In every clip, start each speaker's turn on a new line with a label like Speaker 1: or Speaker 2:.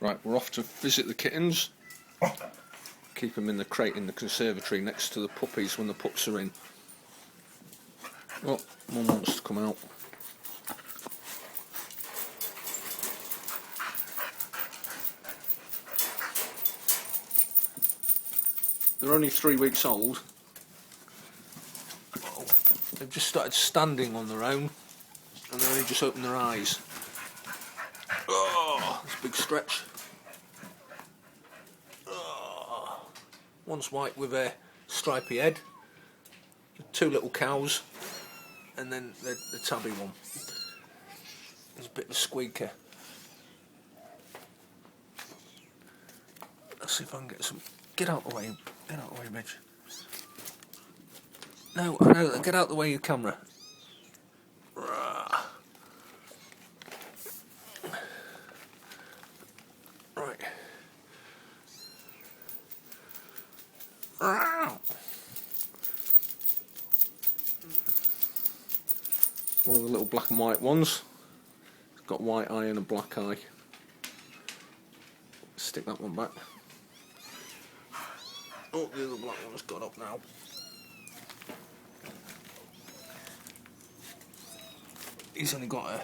Speaker 1: Right, we're off to visit the kittens. Keep them in the crate in the conservatory next to the puppies when the pups are in. Oh, Mum wants to come out. They're only 3 weeks old. They've just started standing on their own and they only just opened their eyes. Oh, that's a big stretch. Oh. One's white with a stripy head. 2 little cows. And then the tabby one. There's a bit of a squeaker. Let's see if I can get some. Get out the way. Get out the way, Midge. No, get out the way of your camera. Right. One of the little black and white ones. It's got white eye and a black eye. Stick that one back. Oh, the other black one's got up now. He's only got a,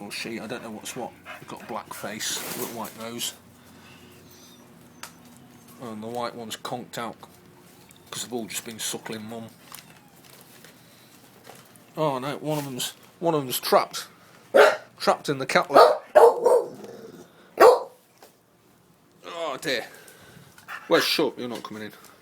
Speaker 1: or she, I don't know what's what. He's got a black face, little white nose. And the white one's conked out because they've all just been suckling Mum. Oh no, one of them's trapped in the cat lip. Oh dear. Where's Shut? You're not coming in.